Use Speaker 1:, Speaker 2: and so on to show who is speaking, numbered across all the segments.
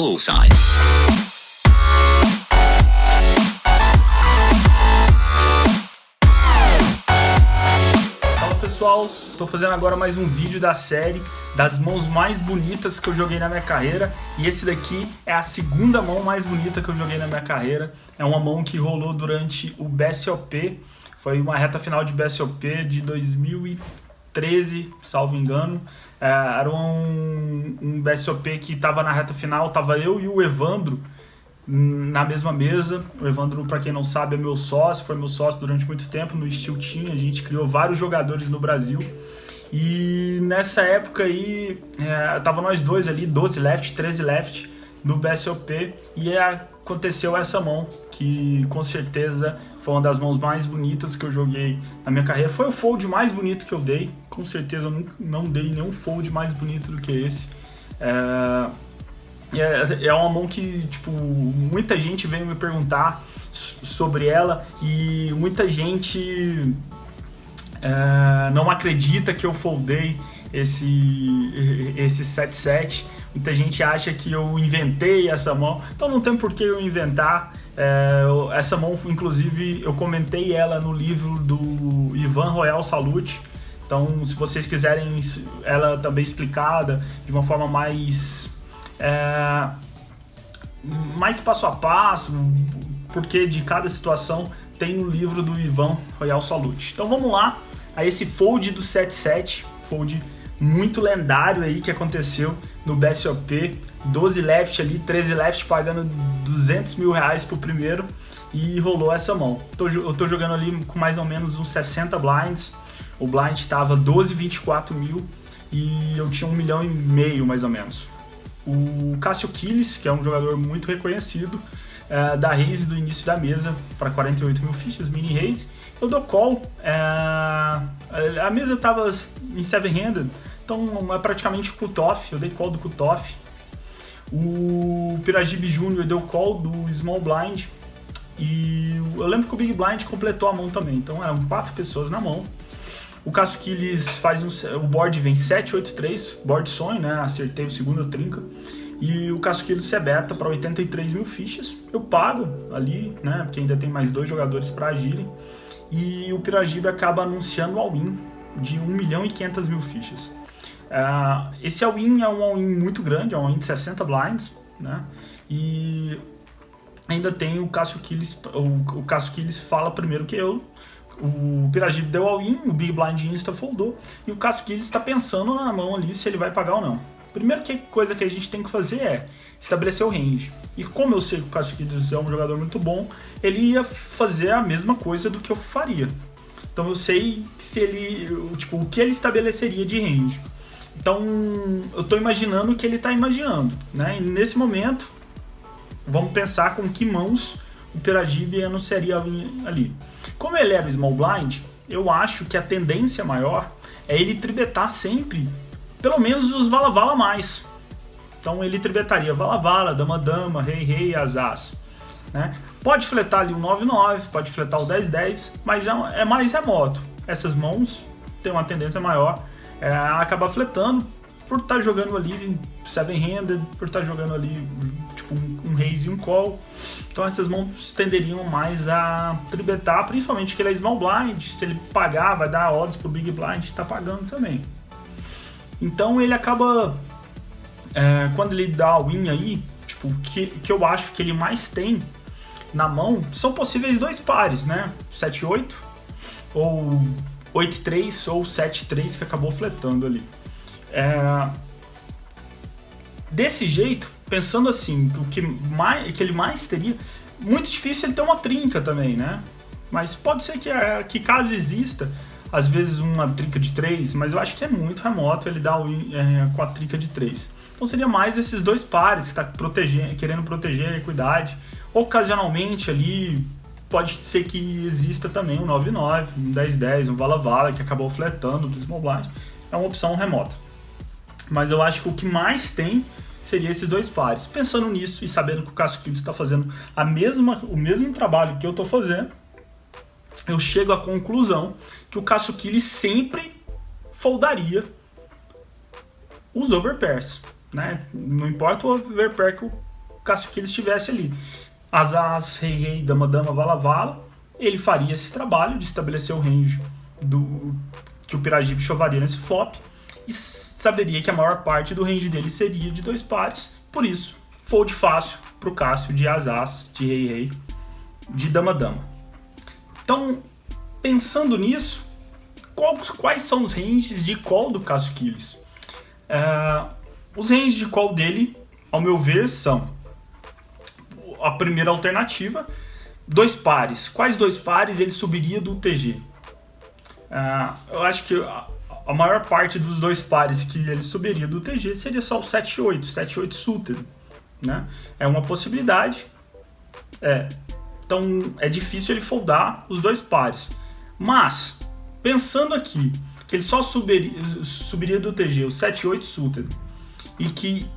Speaker 1: Bullseye.
Speaker 2: Fala pessoal, estou fazendo agora mais um vídeo da série das mãos mais bonitas que eu joguei na minha carreira. E esse daqui é a segunda mão mais bonita que eu joguei na minha carreira. É uma mão que rolou durante o BSOP. Foi uma reta final de BSOP de 2013, salvo engano. Era um BSOP que estava na reta final, estava eu e o Evandro na mesma mesa. O Evandro, para quem não sabe, é meu sócio, foi meu sócio durante muito tempo no Steel Team. A gente criou vários jogadores no Brasil. E nessa época aí, tava nós dois ali, 12 left, 13 left no BSOP, e aconteceu essa mão, que com certeza foi uma das mãos mais bonitas que eu joguei na minha carreira. Foi o fold mais bonito que eu dei, com certeza eu não dei nenhum fold mais bonito do que esse. É uma mão que, tipo, muita gente veio me perguntar sobre ela, e muita gente não acredita que eu foldei esse 7-7. Muita gente acha que eu inventei essa mão, então não tem por que eu inventar. Essa mão, inclusive, eu comentei ela no livro do Ivan Royal Salute. Então, se vocês quiserem ela também explicada de uma forma mais passo a passo, porque de cada situação, tem no livro do Ivan Royal Salute. Então vamos lá a esse fold do 7-7, fold muito lendário aí que aconteceu no BSOP, 12 left ali, 13 left pagando 200 mil reais pro primeiro, e rolou essa mão. Eu tô jogando ali com mais ou menos uns 60 blinds, o blind estava 12,24 mil e eu tinha 1,5 milhão mais ou menos. O Cássio Quiles, que é um jogador muito reconhecido, da raise do início da mesa para 48 mil fichas, mini raise, eu dou call. A mesa estava em 7-handed, então é praticamente cut-off, eu dei call do cut-off. O Piragibe Júnior deu call do small blind, e eu lembro que o big blind completou a mão também, então eram 4 pessoas na mão. O Cássio Quiles faz o board vem 7-8-3, board sonho, né? Acertei o segundo trinca. E o Cássio Quiles se beta para 83 mil fichas. Eu pago ali, né? Porque ainda tem mais 2 jogadores para agirem. E o Piragibe acaba anunciando o all-in de 1.500.000 fichas. Esse all-in é um all-in muito grande, é um all-in de 60 blinds, né? E ainda tem o Cássio Quiles. O Cássio Quiles fala primeiro que eu. O Piragibe deu all-in, o Big Blind Insta foldou, e o Cássio Quiles está pensando na mão ali se ele vai pagar ou não. Primeira coisa que a gente tem que fazer é estabelecer o range. E como eu sei que o Cássio Quiles é um jogador muito bom, ele ia fazer a mesma coisa do que eu faria. Então eu sei se o que ele estabeleceria de range. Então eu estou imaginando o que ele está imaginando, né? E nesse momento, vamos pensar com que mãos o Piragibe anunciaria ali. Como ele era o small blind, eu acho que a tendência maior é ele tribetar sempre, pelo menos os vala-vala mais. Então ele tribetaria vala-vala, dama-dama, rei-rei, as-as, né? Pode fletar ali o 9-9, pode fletar o 10-10, mas é mais remoto. Essas mãos têm uma tendência maior a acabar fletando, por estar jogando ali 7-handed, por estar jogando ali tipo um raise e um call. Então essas mãos tenderiam mais a tribetar, principalmente porque ele é small blind. Se ele pagar, vai dar odds pro big blind, tá pagando também. Então ele acaba, quando ele dá a win aí, tipo, que eu acho que ele mais tem na mão, são possíveis 2 pares, né? 7-8, ou 8-3, ou 7-3, que acabou fletando ali. Desse jeito, pensando assim, o que ele mais teria, muito difícil ele ter uma trinca também, né? Mas pode ser que caso exista, às vezes uma trinca de 3, mas eu acho que é muito remoto ele dar com a trinca de 3. Então seria mais esses 2 pares que está querendo proteger a equidade. Ocasionalmente ali, pode ser que exista também um 9-9, um 10-10, um vala-vala que acabou fletando do small blind. É uma opção remota. Mas eu acho que o que mais tem seria esses 2 pares. Pensando nisso e sabendo que o Cássio Quiles está fazendo o mesmo trabalho que eu estou fazendo, eu chego à conclusão que o Cássio Quiles sempre foldaria os overpairs, né? Não importa o overpair Cássio Aquiles estivesse ali. As, rei, dama, vala, vala, ele faria esse trabalho de estabelecer o range que o Piragibe chovaria nesse flop e saberia que a maior parte do range dele seria de 2 pares. Por isso, fold fácil para o Cássio de as, de rei, de dama. Então, pensando nisso, quais são os ranges de call do Cássio Aquiles? Os ranges de call dele, ao meu ver, são a primeira alternativa, 2 pares. Quais 2 pares ele subiria do TG? Eu acho que a maior parte dos 2 pares que ele subiria do TG seria só o 7-8 suited, né? É uma possibilidade. Então é difícil ele foldar os 2 pares. Mas, pensando aqui, que ele só subiria do TG o 7-8 suited e que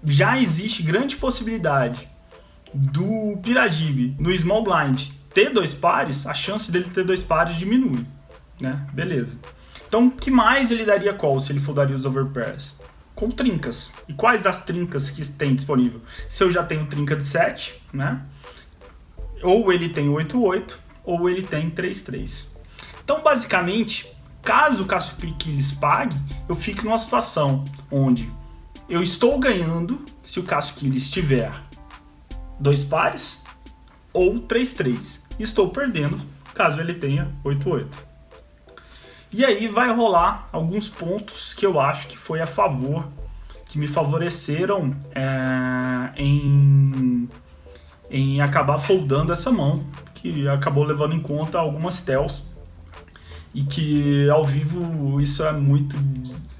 Speaker 2: já existe grande possibilidade do Piragibe no small blind ter 2 pares, a chance dele ter 2 pares diminui, né? Beleza. Então, o que mais ele daria call se ele foldaria os overpairs? Com trincas. E quais as trincas que tem disponível? Se eu já tenho trinca de 7, né? Ou ele tem 8-8, ou ele tem 3-3. Então, basicamente, caso o Cássio Aquiles pague, eu fico numa situação onde eu estou ganhando se o Cássio Aquiles tiver 2 pares ou 3-3. Estou perdendo caso ele tenha 8-8. E aí vai rolar alguns pontos que eu acho que foi a favor, que me favoreceram em acabar foldando essa mão, que acabou levando em conta algumas tells, e que ao vivo isso é muito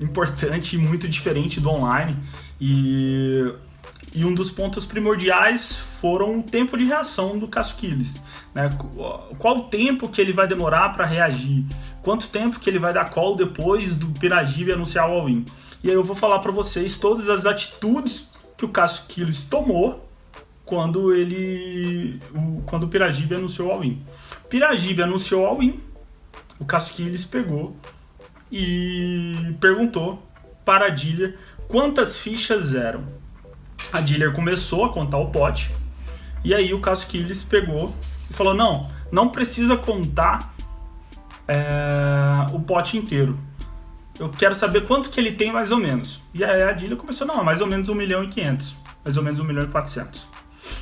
Speaker 2: importante e muito diferente do online. E um dos pontos primordiais foram o tempo de reação do Cássio Aquiles, né? Qual o tempo que ele vai demorar para reagir? Quanto tempo que ele vai dar call depois do Piragibe anunciar o all-in? E aí eu vou falar para vocês todas as atitudes que o Cássio Aquiles tomou quando o Piragibe anunciou o all-in. O Piragibe anunciou o all-in, o Cássio Aquiles pegou e perguntou para a dealer quantas fichas eram. A dealer começou a contar o pote, e aí o Cássio Aquiles pegou e falou, não precisa contar o pote inteiro. Eu quero saber quanto que ele tem mais ou menos. E aí a dealer começou, mais ou menos 1.500.000, mais ou menos 1.400.000.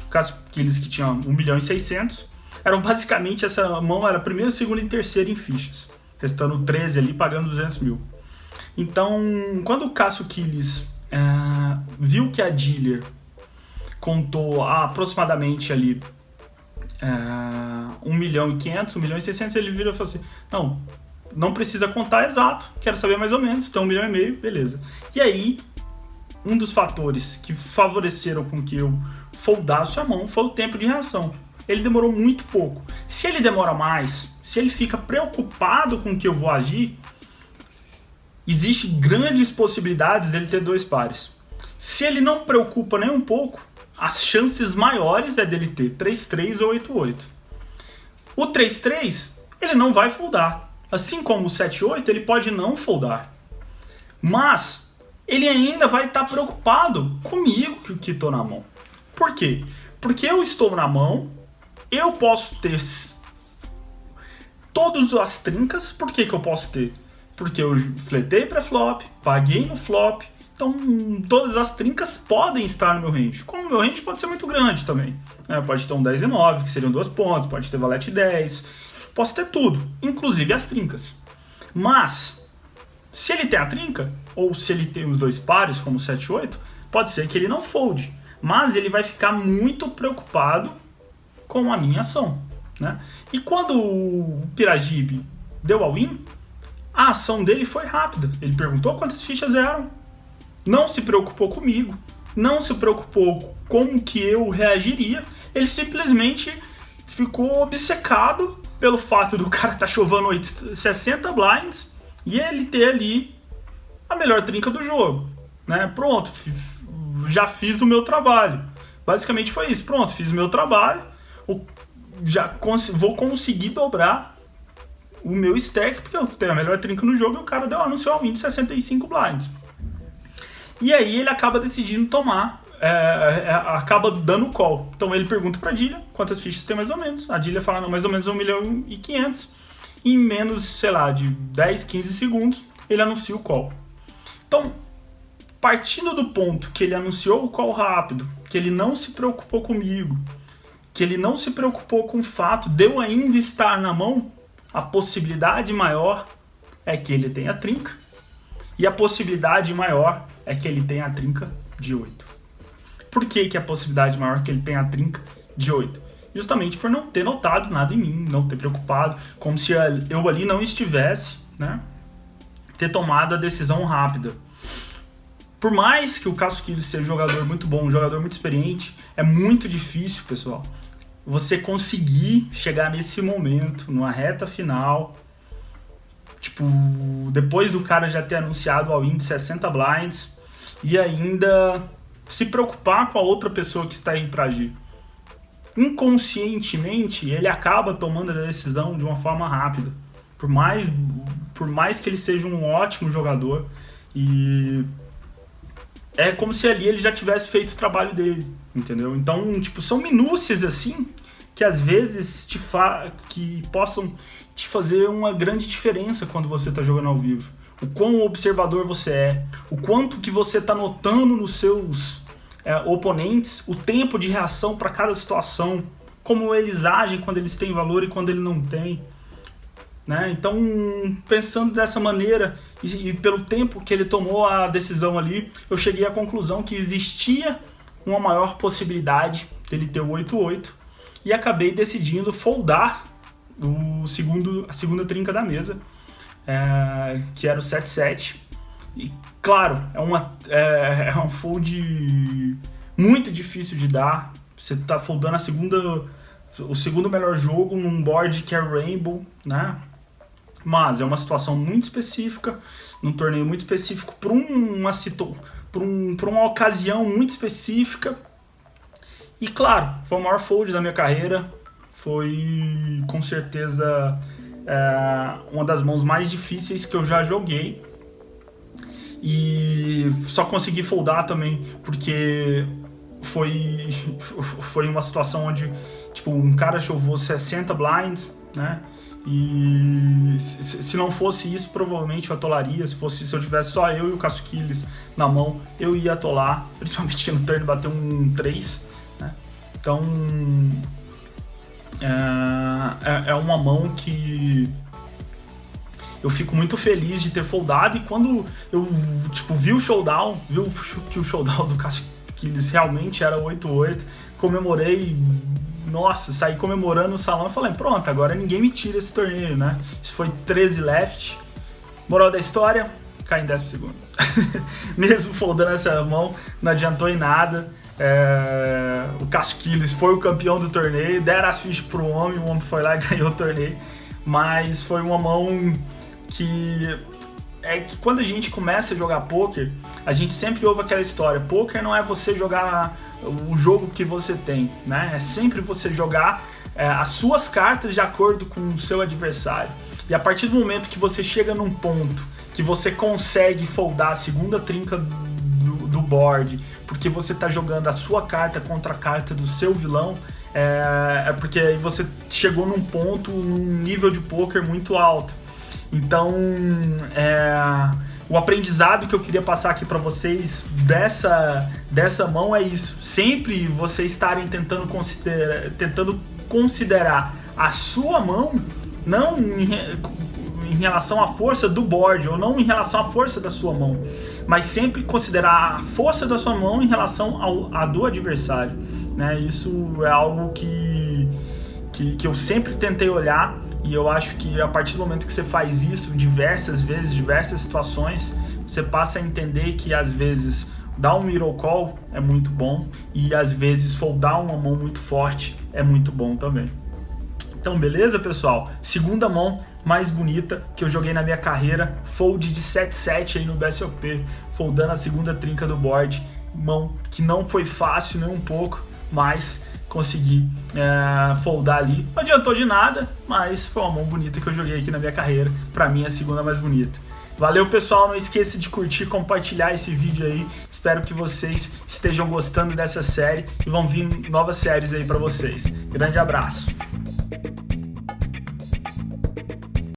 Speaker 2: O Cássio Aquiles, que tinha 1.600.000, eram basicamente, essa mão era primeiro, segundo e terceiro em fichas, restando 13 ali, pagando 200.000. Então, quando o Cássio Aquiles viu que a dealer contou aproximadamente ali 1.500.000, 1.600.000, ele virou e falou assim, não precisa contar exato, quero saber mais ou menos, então 1,5 milhão, beleza. E aí, um dos fatores que favoreceram com que eu foldasse a mão foi o tempo de reação. Ele demorou muito pouco. Se ele demora mais, se ele fica preocupado com o que eu vou agir, existem grandes possibilidades dele ter 2 pares. Se ele não preocupa nem um pouco, as chances maiores é dele ter 3-3 ou 8-8. O 3-3, ele não vai foldar. Assim como o 7-8, ele pode não foldar. Mas ele ainda vai estar preocupado comigo que estou na mão. Por quê? Porque eu estou na mão, eu posso ter todas as trincas. Por que eu posso ter? Porque eu fletei pré-flop, paguei no flop, então todas as trincas podem estar no meu range. Como o meu range pode ser muito grande também, né? Pode ter um 10 e 9, que seriam 2 pontos, pode ter valete 10, posso ter tudo, inclusive as trincas. Mas, se ele tem a trinca, ou se ele tem os 2 pares, como o 7 e 8, pode ser que ele não folde, mas ele vai ficar muito preocupado com a minha ação, né? E quando o Piragibe deu all-in, a ação dele foi rápida. Ele perguntou quantas fichas eram, não se preocupou comigo, não se preocupou com como que eu reagiria, ele simplesmente ficou obcecado pelo fato do cara estar chovando 60 blinds e ele ter ali a melhor trinca do jogo, né? Pronto, já fiz o meu trabalho. Basicamente foi isso. Pronto, fiz o meu trabalho, vou conseguir dobrar o meu stack, porque eu tenho a melhor trinca no jogo e o cara anunciou um win de 65 blinds. E aí ele acaba decidindo tomar acaba dando call. Então ele pergunta pra Dilha quantas fichas tem mais ou menos. A Dilha fala, não, mais ou menos 1.500.000. Em menos, sei lá, de 10, 15 segundos, ele anuncia o call. Então, partindo do ponto que ele anunciou o call rápido, que ele não se preocupou comigo, que ele não se preocupou com o fato de eu ainda estar na mão, a possibilidade maior é que ele tenha trinca. E a possibilidade maior é que ele tenha a trinca de 8. Por que a possibilidade maior é que ele tenha a trinca de 8? Justamente por não ter notado nada em mim, não ter preocupado, como se eu ali não estivesse, né, ter tomado a decisão rápida. Por mais que o Casquilhos seja um jogador muito bom, um jogador muito experiente, é muito difícil, pessoal, você conseguir chegar nesse momento, numa reta final, tipo, depois do cara já ter anunciado all-in de 60 blinds e ainda se preocupar com a outra pessoa que está aí para agir. Inconscientemente, ele acaba tomando a decisão de uma forma rápida. Por mais que ele seja um ótimo jogador, e é como se ali ele já tivesse feito o trabalho dele, entendeu? Então, tipo, são minúcias assim que às vezes que possam te fazer uma grande diferença quando você está jogando ao vivo. O quão observador você é, o quanto que você está notando nos seus oponentes, o tempo de reação para cada situação, como eles agem quando eles têm valor e quando ele não tem, né? Então, pensando dessa maneira e pelo tempo que ele tomou a decisão ali, eu cheguei à conclusão que existia uma maior possibilidade dele ter o 8-8 e acabei decidindo foldar a segunda trinca da mesa, que era o 7-7. E claro, é um fold muito difícil de dar. Você tá foldando o segundo melhor jogo num board que é Rainbow, né? Mas é uma situação muito específica, num torneio muito específico, para uma ocasião muito específica. E claro, foi o maior fold da minha carreira. Foi com certeza uma das mãos mais difíceis que eu já joguei. E só consegui foldar também porque foi uma situação onde, tipo, um cara chovou 60 blinds, né? E se não fosse isso, provavelmente eu atolaria. Se eu tivesse só eu e o Casquilhos na mão, eu ia atolar, principalmente que no turn bateu um 3, né? Então é uma mão que eu fico muito feliz de ter foldado. E quando eu, tipo, vi o showdown, que o showdown do Casquilhos realmente era 8-8, comemorei, nossa, saí comemorando no salão e falei, pronto, agora ninguém me tira esse torneio, né? Isso foi 13 left. Moral da história, cai em 10 segundos. Mesmo foldando essa mão, não adiantou em nada. O Casquilhos foi o campeão do torneio, deram as fichas pro homem, o homem foi lá e ganhou o torneio. Mas foi uma mão que quando a gente começa a jogar poker, a gente sempre ouve aquela história, poker não é você jogar o jogo que você tem, né? É sempre você jogar as suas cartas de acordo com o seu adversário. E a partir do momento que você chega num ponto que você consegue foldar a segunda trinca do board, porque você está jogando a sua carta contra a carta do seu vilão, porque aí você chegou num ponto, num nível de poker muito alto. Então, o aprendizado que eu queria passar aqui para vocês dessa mão é isso. Sempre vocês estarem tentando considerar a sua mão, não em relação à força do board, ou não em relação à força da sua mão, mas sempre considerar a força da sua mão em relação à do adversário, né? Isso é algo que eu sempre tentei olhar. E eu acho que a partir do momento que você faz isso diversas vezes, diversas situações, você passa a entender que às vezes dar um middle call é muito bom e às vezes foldar uma mão muito forte é muito bom também. Então, beleza, pessoal? Segunda mão mais bonita que eu joguei na minha carreira, fold de 7-7 aí no BSOP, foldando a segunda trinca do board, mão que não foi fácil nem um pouco, mas consegui foldar ali. Não adiantou de nada, mas foi uma mão bonita que eu joguei aqui na minha carreira. Pra mim, a segunda mais bonita. Valeu, pessoal, não esqueça de curtir, compartilhar esse vídeo aí. Espero que vocês estejam gostando dessa série e vão vir novas séries aí pra vocês. Grande abraço.